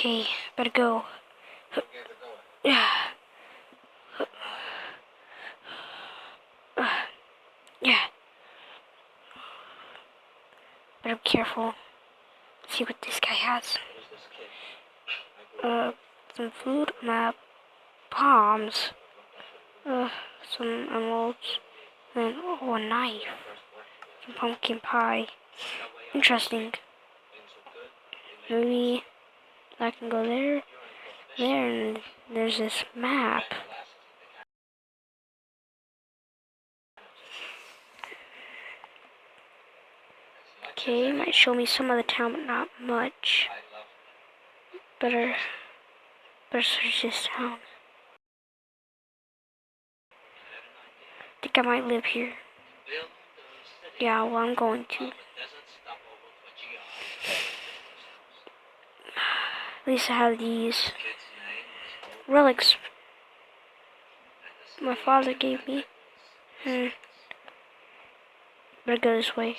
Okay, better go. Yeah. Yeah. Better be careful. See what this guy has. Some food, map, bombs, some emeralds, and a knife. Some pumpkin pie. Interesting. Maybe I can go there, and there's this map. Okay, it might show me some of the town, but not much. Better search this town. Think I might live here. Yeah, well, I'm going to. At least I have these relics my father gave me. Better go this way.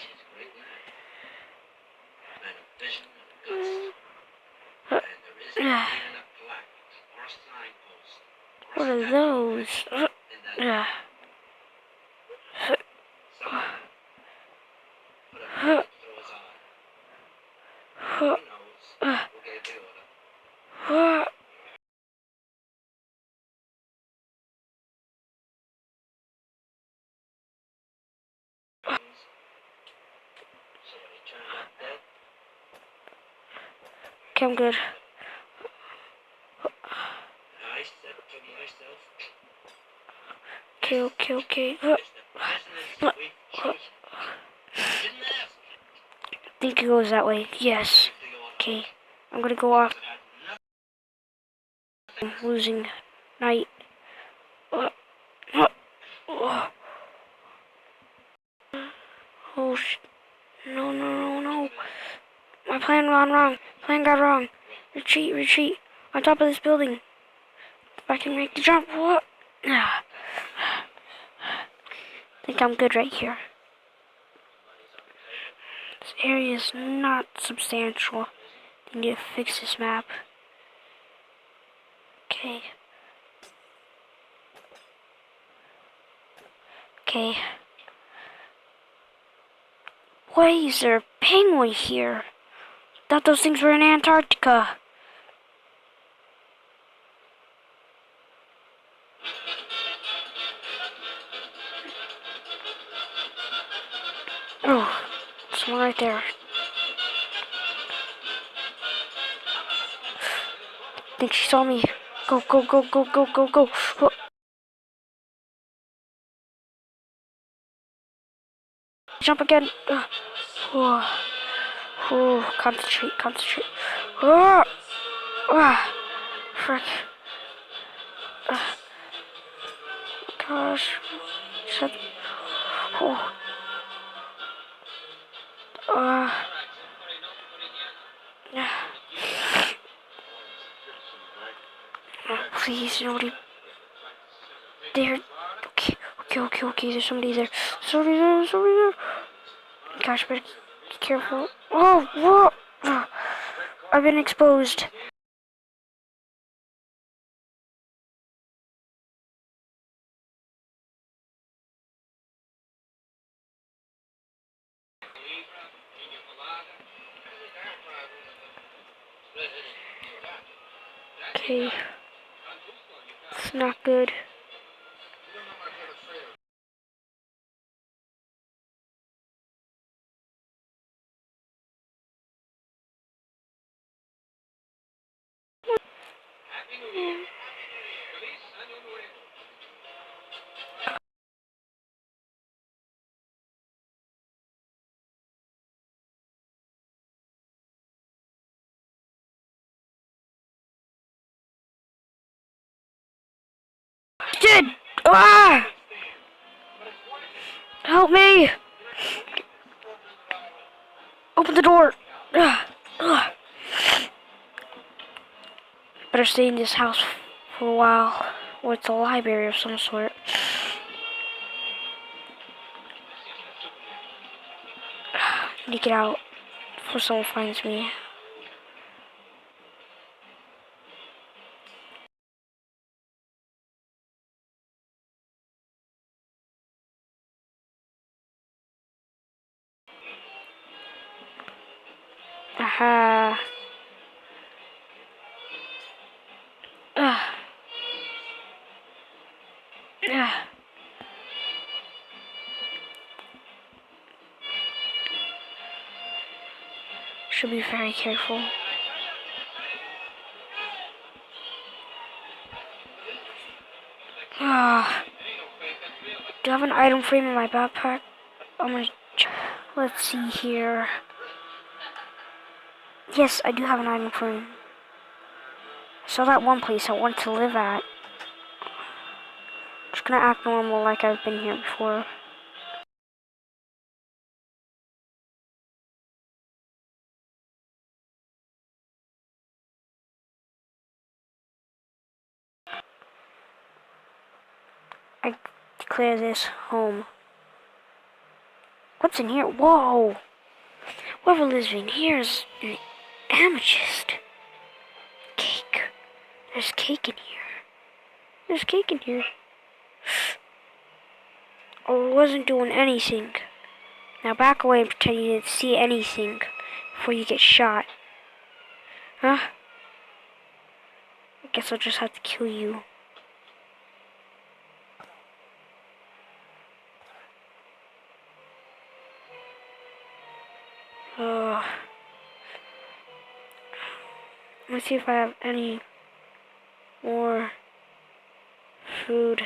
What are those? Okay, I'm good. Okay. I think it goes that way. Yes. Okay. I'm gonna go off. I'm losing night. Oh, no. My plan gone wrong. Plan got wrong. Retreat. On top of this building. If I can make the jump. What? I think I'm good right here. This area is not substantial. I need to fix this map. Okay. Why is there a penguin here? Thought those things were in Antarctica. Oh, someone right there. I think she saw me. Go. Oh. Jump again. Concentrate. Oh, frick. Gosh. Shut. Oh. Please, nobody there. Okay. There's somebody there. Somebody there. Gosh, better be careful. Oh, whoa! I've been exposed. Okay. It's not good. Did! Ah! Help me! Open the door! Better stay in this house for a while. Or it's a library of some sort. I need to get out before someone finds me. Haha. Ugh. Ugh. Should be very careful. Ah. Do I have an item frame in my backpack? I'm gonna. Let's see here. Yes, I do have an item frame. I saw that one place I want to live at. Just gonna act normal like I've been here before. I declare this home. What's in here? Whoa! Whoever lives in here is an amethyst. Cake. There's cake in here. There's cake in here. Oh, I wasn't doing anything. Now back away and pretend you didn't see anything before you get shot. Huh? I guess I'll just have to kill you. Let's see if I have any more food.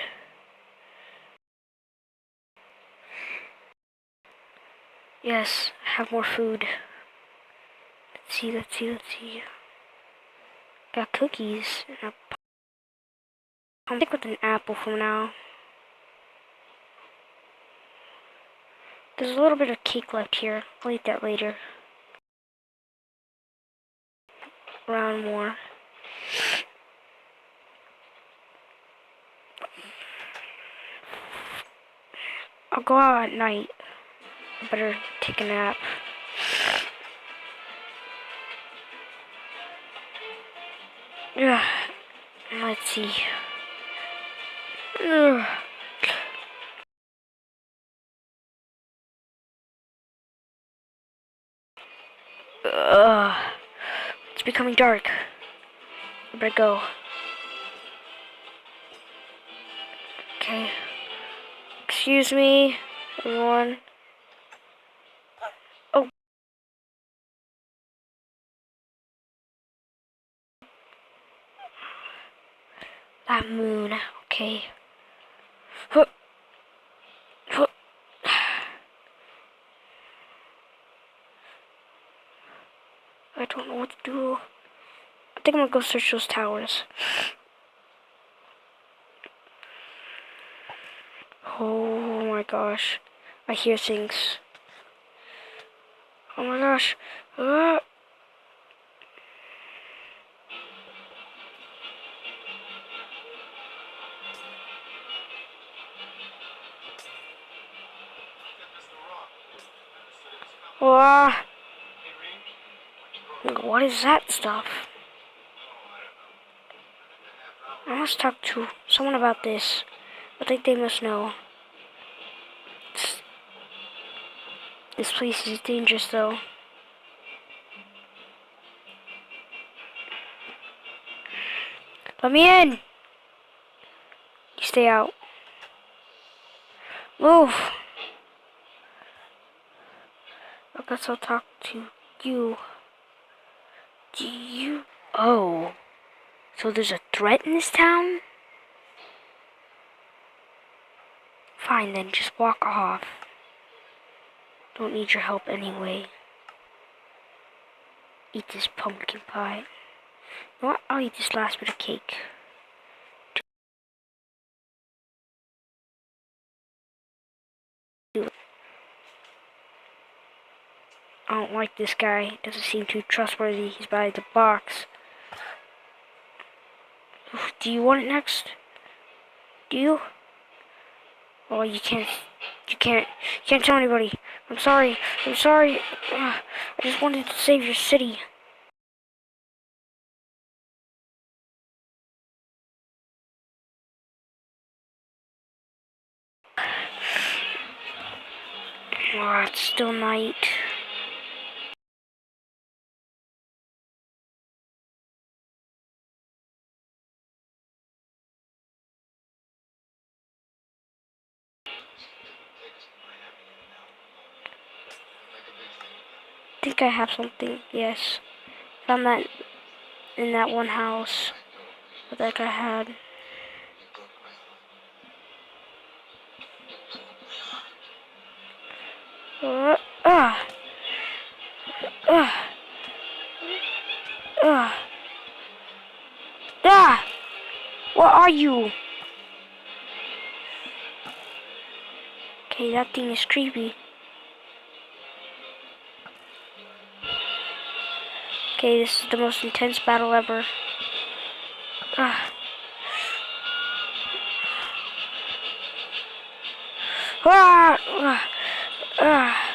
Yes, I have more food. Let's see. Got cookies. I'll stick with an apple for now. There's a little bit of cake left here. I'll eat that later. Around more. I'll go out at night. I better take a nap. Ugh. Let's see. Ugh. It's becoming dark. I better go. Okay. Excuse me, everyone. Oh. That moon. Okay. Huh. Huh. I don't know what to do. I think I'm gonna go search those towers. Oh my gosh. I hear things. Oh my gosh. Ah. Ah. What is that stuff? I must talk to someone about this. I think they must know. This place is dangerous though. Let me in! You stay out. Move! I guess I'll talk to you. Do you... Oh. So there's a threat in this town? Fine then, just walk off. Don't need your help anyway. Eat this pumpkin pie. You know what? I'll eat this last bit of cake. I don't like this guy. Doesn't seem too trustworthy. He's by the box. Do you want it next? Do you? Oh, you can't tell anybody. I'm sorry. I just wanted to save your city. Oh, it's still night. think I have something. Yes. Found that in that one house that that guy had. Uh, ah, ah, ah, ah! What are you? Okay, that thing is creepy. Okay, this is the most intense battle ever. Ah. Ah! Ah! Ah!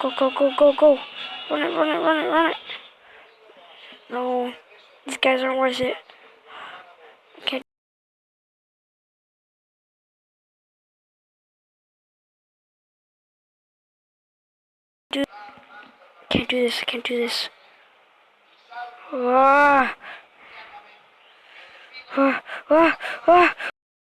Go, go, go, go, go! Run it, run it, run it, run it! No, these guys aren't worth it. Can't do. Can't do this. I can't do this. Ah! Ah! Ah! Ah!